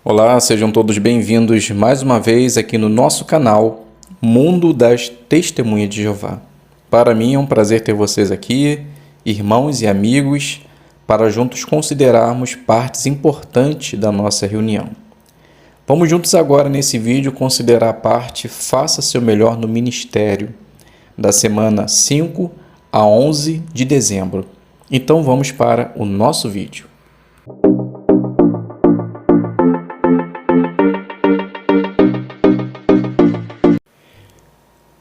Olá, sejam todos bem-vindos mais uma vez aqui no nosso canal Mundo das Testemunhas de Jeová. Para mim é um prazer ter vocês aqui, irmãos e amigos, para juntos considerarmos partes importantes da nossa reunião. Vamos juntos agora nesse vídeo considerar a parte Faça seu melhor no ministério, da semana 5 a 11 de dezembro. Então vamos para o nosso vídeo.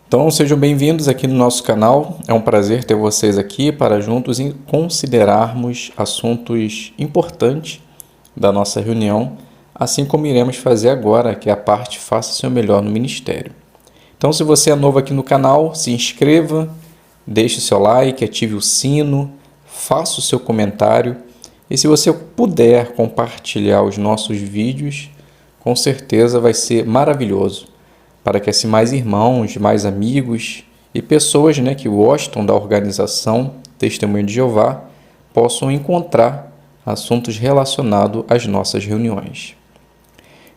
Então sejam bem-vindos aqui no nosso canal, é um prazer ter vocês aqui para juntos considerarmos assuntos importantes da nossa reunião, assim como iremos fazer agora, que é a parte Faça seu melhor no ministério. Então se você é novo aqui no canal, se inscreva, deixe o seu like, ative o sino, faça o seu comentário e se você puder compartilhar os nossos vídeos, com certeza vai ser maravilhoso, para que assim mais irmãos, mais amigos e pessoas que gostam da organização Testemunho de Jeová possam encontrar assuntos relacionados às nossas reuniões.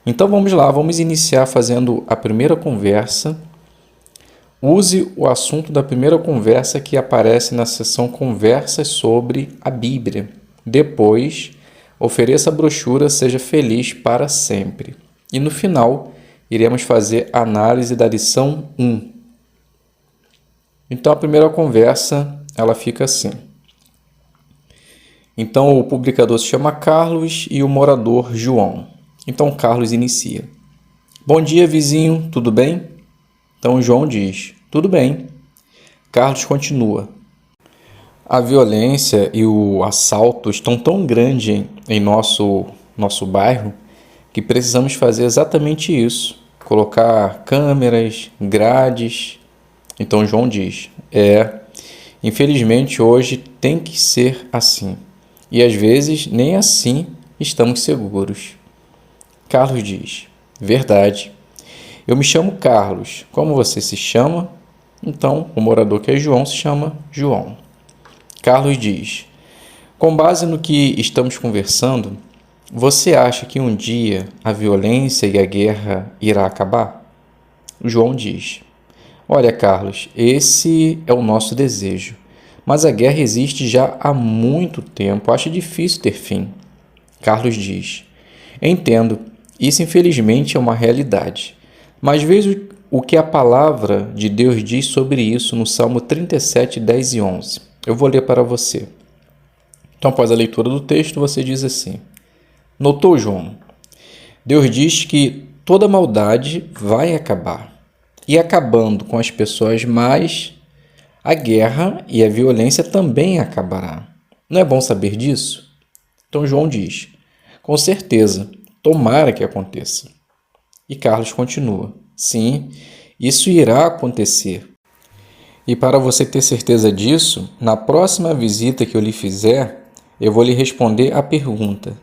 Então vamos lá, vamos iniciar fazendo a primeira conversa. Use o assunto da primeira conversa que aparece na seção Conversas sobre a Bíblia. Depois, ofereça a brochura Seja Feliz para Sempre. E no final, iremos fazer a análise da lição 1. Então, a primeira conversa, ela fica assim. Então, o publicador se chama Carlos e o morador João. Então, Carlos inicia. Bom dia, vizinho, tudo bem? Então, João diz, tudo bem. Carlos continua. A violência e o assalto estão tão grandes em nosso bairro que precisamos fazer exatamente isso. Colocar câmeras, grades. Então João diz, infelizmente hoje tem que ser assim. E às vezes nem assim estamos seguros. Carlos diz, verdade. Eu me chamo Carlos. Como você se chama? Então o morador que é João se chama João. Carlos diz, com base no que estamos conversando, você acha que um dia a violência e a guerra irá acabar? O João diz, olha Carlos, esse é o nosso desejo, mas a guerra existe já há muito tempo, acho difícil ter fim. Carlos diz, entendo, isso infelizmente é uma realidade, mas veja o que a palavra de Deus diz sobre isso no Salmo 37, 10 e 11. Eu vou ler para você. Então, após a leitura do texto, você diz assim, notou, João? Deus diz que toda maldade vai acabar. E acabando com as pessoas mais, a guerra e a violência também acabará. Não é bom saber disso? Então João diz, com certeza, tomara que aconteça. E Carlos continua, sim, isso irá acontecer. E para você ter certeza disso, na próxima visita que eu lhe fizer, eu vou lhe responder a pergunta,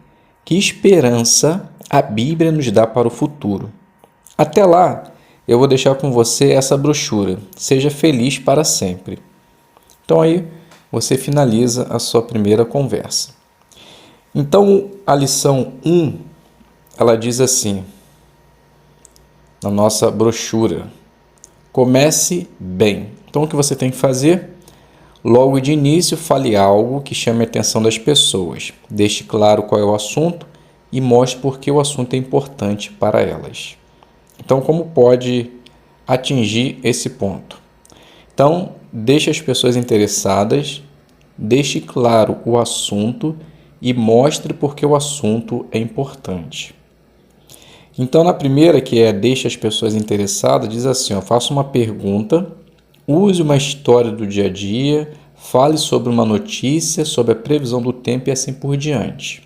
que esperança a Bíblia nos dá para o futuro? Até lá, eu vou deixar com você essa brochura. Seja feliz para sempre. Então aí você finaliza a sua primeira conversa. Então a lição 1, ela diz assim, na nossa brochura, comece bem. Então o que você tem que fazer? Logo de início, fale algo que chame a atenção das pessoas. Deixe claro qual é o assunto e mostre por que o assunto é importante para elas. Então, como pode atingir esse ponto? Então, deixe as pessoas interessadas, deixe claro o assunto e mostre por que o assunto é importante. Então, na primeira, que é deixe as pessoas interessadas, diz assim, faça uma pergunta, use uma história do dia a dia, fale sobre uma notícia, sobre a previsão do tempo e assim por diante.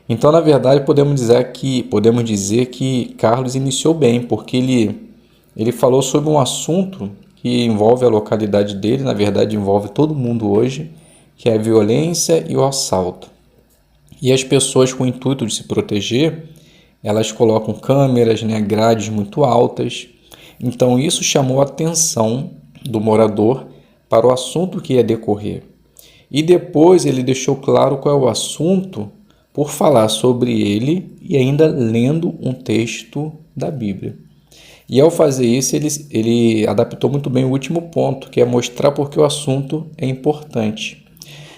Então, na verdade, podemos dizer que Carlos iniciou bem, porque ele falou sobre um assunto que envolve a localidade dele, na verdade envolve todo mundo hoje, que é a violência e o assalto. E as pessoas com o intuito de se proteger, elas colocam câmeras, grades muito altas. Então isso chamou a atenção do morador para o assunto que ia decorrer. E depois ele deixou claro qual é o assunto, por falar sobre ele e ainda lendo um texto da Bíblia. E ao fazer isso, ele adaptou muito bem o último ponto, que é mostrar porque o assunto é importante.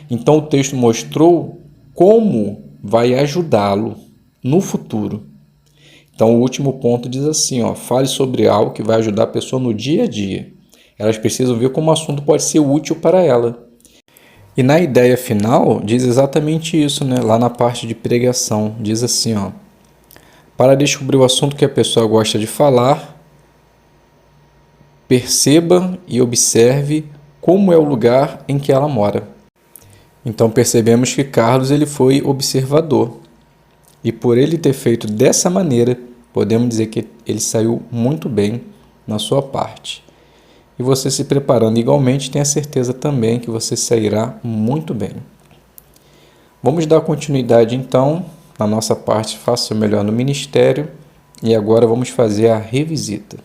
Então o texto mostrou como vai ajudá-lo no futuro. Então o último ponto diz assim, fale sobre algo que vai ajudar a pessoa no dia a dia. Elas precisam ver como o assunto pode ser útil para ela. E na ideia final diz exatamente isso, né? Lá na parte de pregação, diz assim, para descobrir o assunto que a pessoa gosta de falar, perceba e observe como é o lugar em que ela mora. Então percebemos que Carlos ele foi observador. E por ele ter feito dessa maneira, podemos dizer que ele saiu muito bem na sua parte. E você se preparando igualmente, tenha certeza também que você sairá muito bem. Vamos dar continuidade então na nossa parte Faça o Melhor no Ministério e agora vamos fazer a revisita.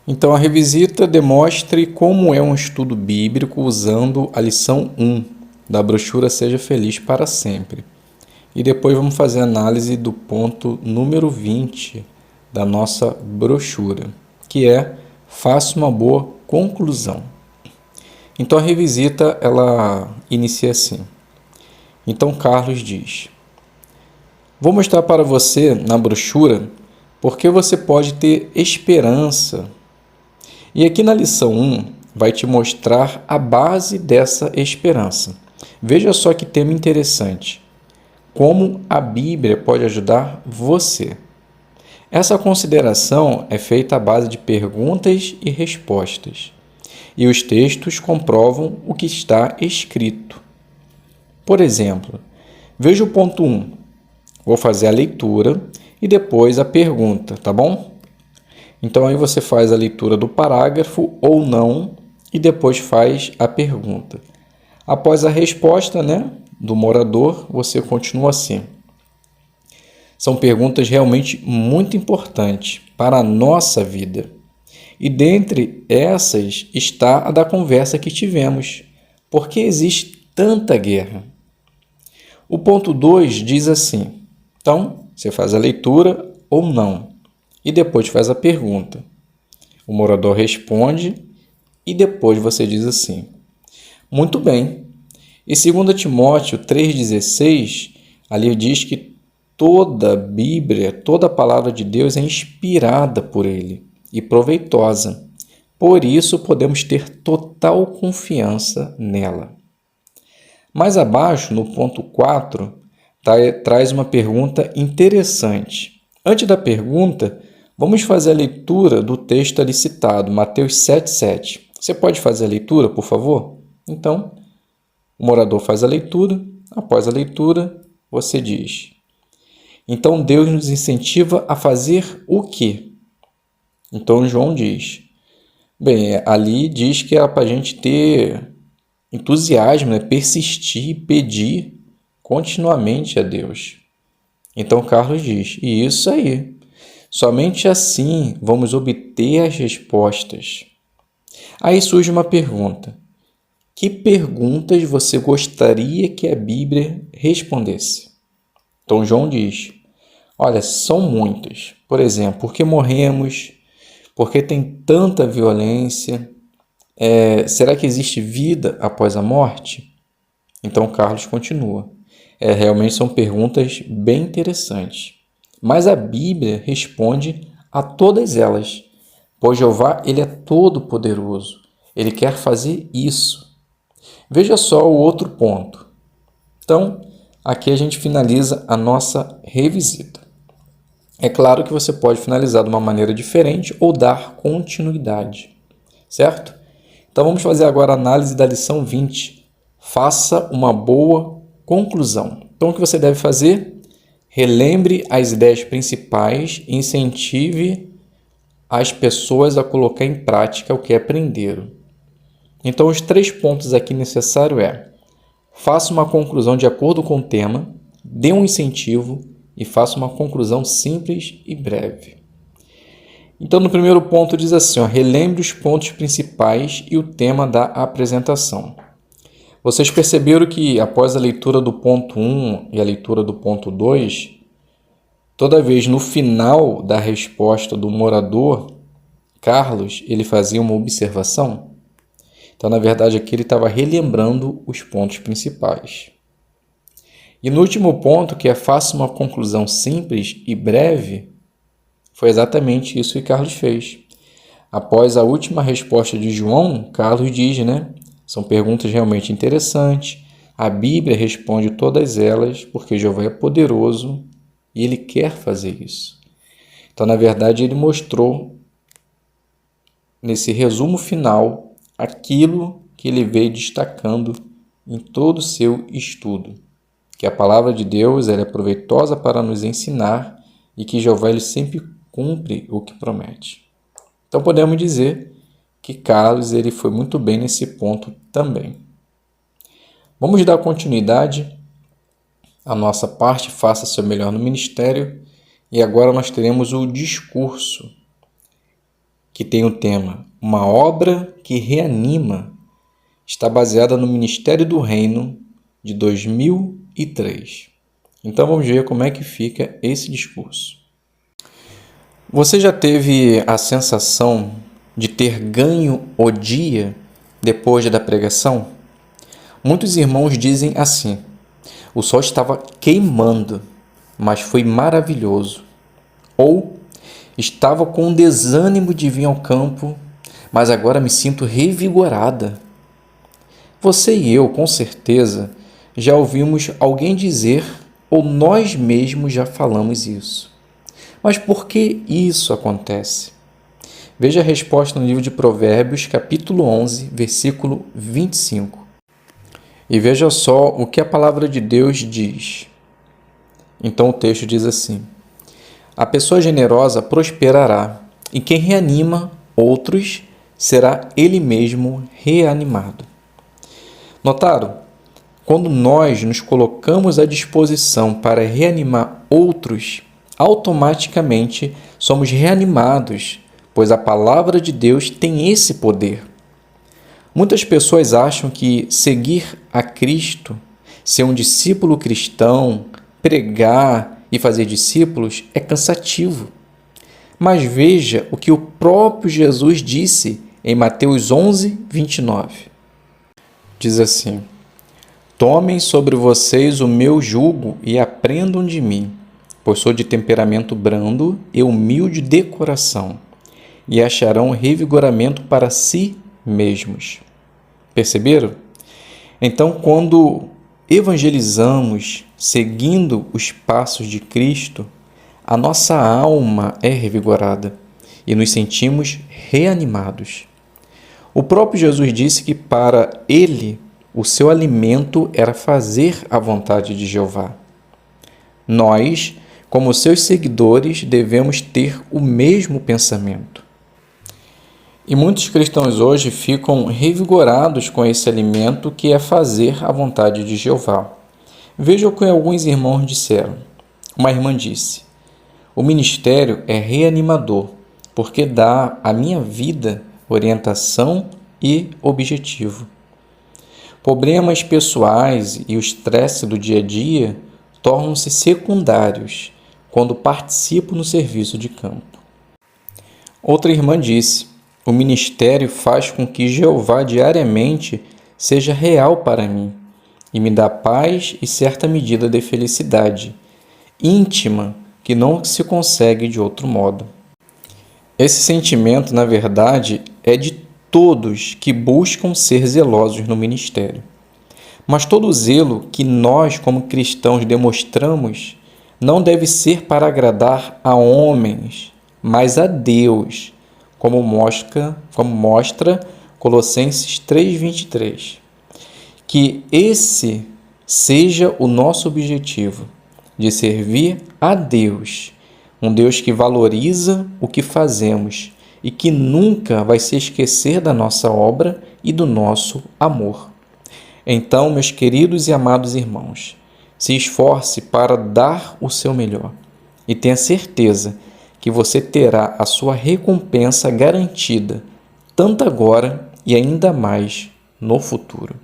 Então a revisita demonstre como é um estudo bíblico usando a lição 1 da brochura Seja Feliz para Sempre. E depois vamos fazer a análise do ponto número 20 da nossa brochura, que é Faça uma boa conclusão. Então a revisita ela inicia assim. Então Carlos diz: vou mostrar para você na brochura porque você pode ter esperança. E aqui na lição 1 vai te mostrar a base dessa esperança. Veja só que tema interessante. Como a Bíblia pode ajudar você. Essa consideração é feita à base de perguntas e respostas, e os textos comprovam o que está escrito. Por exemplo, veja o ponto 1. Vou fazer a leitura e depois a pergunta, tá bom? Então aí você faz a leitura do parágrafo ou não e depois faz a pergunta. Após a resposta, do morador, você continua assim. São perguntas realmente muito importantes para a nossa vida. E dentre essas está a da conversa que tivemos. Por que existe tanta guerra? O ponto 2 diz assim. Então, você faz a leitura ou não. E depois faz a pergunta. O morador responde e depois você diz assim. Muito bem. E 2 Timóteo 3,16, ali diz que toda a Bíblia, toda a palavra de Deus é inspirada por ele e proveitosa. Por isso, podemos ter total confiança nela. Mais abaixo, no ponto 4, traz uma pergunta interessante. Antes da pergunta, vamos fazer a leitura do texto ali citado, Mateus 7,7. Você pode fazer a leitura, por favor? Então, o morador faz a leitura. Após a leitura, você diz... Então, Deus nos incentiva a fazer o quê? Então, João diz... Bem, ali diz que é para a gente ter entusiasmo, persistir, pedir continuamente a Deus. Então, Carlos diz... E isso aí. Somente assim vamos obter as respostas. Aí surge uma pergunta. Que perguntas você gostaria que a Bíblia respondesse? Então, João diz, olha, são muitas. Por exemplo, por que morremos? Por que tem tanta violência? Será que existe vida após a morte? Então, Carlos continua. Realmente são perguntas bem interessantes. Mas a Bíblia responde a todas elas. Pois Jeová, ele é todo poderoso. Ele quer fazer isso. Veja só o outro ponto. Então, aqui a gente finaliza a nossa revisita. É claro que você pode finalizar de uma maneira diferente ou dar continuidade, certo? Então vamos fazer agora a análise da lição 20. Faça uma boa conclusão. Então o que você deve fazer? Relembre as ideias principais e incentive as pessoas a colocar em prática o que aprenderam. Então os 3 pontos aqui necessários faça uma conclusão de acordo com o tema, dê um incentivo e faça uma conclusão simples e breve. Então, no primeiro ponto diz assim, relembre os pontos principais e o tema da apresentação. Vocês perceberam que após a leitura do ponto 1 e a leitura do ponto 2, toda vez no final da resposta do morador, Carlos, ele fazia uma observação? Então, na verdade, aqui ele estava relembrando os pontos principais. E no último ponto, que é faça uma conclusão simples e breve, foi exatamente isso que Carlos fez. Após a última resposta de João, Carlos diz, São perguntas realmente interessantes. A Bíblia responde todas elas, porque Jeová é poderoso e ele quer fazer isso. Então, na verdade, ele mostrou, nesse resumo final, aquilo que ele veio destacando em todo o seu estudo. Que a palavra de Deus ela é proveitosa para nos ensinar e que Jeová ele sempre cumpre o que promete. Então podemos dizer que Carlos ele foi muito bem nesse ponto também. Vamos dar continuidade à nossa parte, faça seu melhor no ministério, e agora nós teremos o discurso, que tem o tema Uma obra que reanima, está baseada no Ministério do Reino de 2003. Então vamos ver como é que fica esse discurso. Você já teve a sensação de ter ganho o dia depois da pregação? Muitos irmãos dizem assim: o sol estava queimando, mas foi maravilhoso. Ou estava com desânimo de vir ao campo, mas agora me sinto revigorada. Você e eu, com certeza, já ouvimos alguém dizer, ou nós mesmos já falamos isso. Mas por que isso acontece? Veja a resposta no livro de Provérbios, capítulo 11, versículo 25. E veja só o que a palavra de Deus diz. Então o texto diz assim: a pessoa generosa prosperará, e quem reanima outros será ele mesmo reanimado. Notaram? Quando nós nos colocamos à disposição para reanimar outros, automaticamente somos reanimados, pois a palavra de Deus tem esse poder. Muitas pessoas acham que seguir a Cristo, ser um discípulo cristão, pregar e fazer discípulos é cansativo. Mas veja o que o próprio Jesus disse em Mateus 11, 29. Diz assim: tomem sobre vocês o meu jugo e aprendam de mim, pois sou de temperamento brando e humilde de coração, e acharão revigoramento para si mesmos. Perceberam? Então, quando evangelizamos seguindo os passos de Cristo, a nossa alma é revigorada e nos sentimos reanimados. O próprio Jesus disse que para ele o seu alimento era fazer a vontade de Jeová. Nós, como seus seguidores, devemos ter o mesmo pensamento. E muitos cristãos hoje ficam revigorados com esse alimento que é fazer a vontade de Jeová. Veja o que alguns irmãos disseram. Uma irmã disse: o ministério é reanimador, porque dá à minha vida orientação e objetivo. Problemas pessoais e o estresse do dia a dia tornam-se secundários quando participo no serviço de campo. Outra irmã disse: o ministério faz com que Jeová diariamente seja real para mim e me dá paz e certa medida de felicidade íntima que não se consegue de outro modo. Esse sentimento, na verdade, é de todos que buscam ser zelosos no ministério. Mas todo o zelo que nós, como cristãos, demonstramos não deve ser para agradar a homens, mas a Deus, como mostra Colossenses 3:23. Que esse seja o nosso objetivo, de servir a Deus, um Deus que valoriza o que fazemos e que nunca vai se esquecer da nossa obra e do nosso amor. Então, meus queridos e amados irmãos, se esforce para dar o seu melhor e tenha certeza que você terá a sua recompensa garantida, tanto agora e ainda mais no futuro.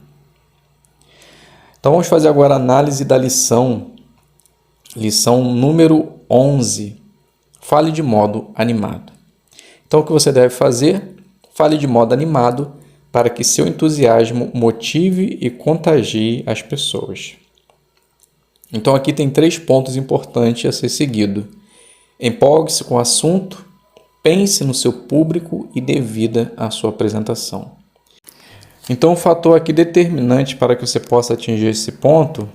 Então vamos fazer agora a análise da lição número 11. Fale de modo animado. Então o que você deve fazer? Fale de modo animado para que seu entusiasmo motive e contagie as pessoas. Então aqui tem 3 pontos importantes a ser seguido. Empolgue-se com o assunto, pense no seu público e dê vida à sua apresentação. Então o fator aqui determinante para que você possa atingir esse ponto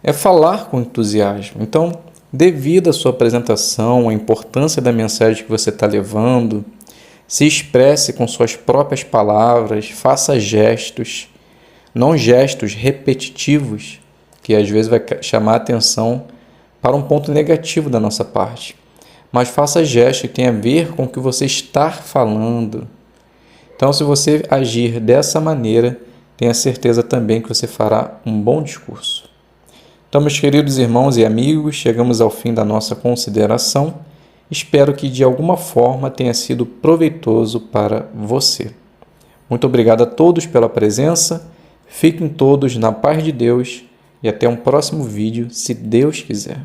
é falar com entusiasmo. Então, dê vida à sua apresentação, a importância da mensagem que você está levando, se expresse com suas próprias palavras, faça gestos, não gestos repetitivos, que às vezes vai chamar a atenção para um ponto negativo da nossa parte. Mas faça gestos que tenham a ver com o que você está falando. Então, se você agir dessa maneira, tenha certeza também que você fará um bom discurso. Então, meus queridos irmãos e amigos, chegamos ao fim da nossa consideração. Espero que de alguma forma tenha sido proveitoso para você. Muito obrigado a todos pela presença. Fiquem todos na paz de Deus e até um próximo vídeo, se Deus quiser.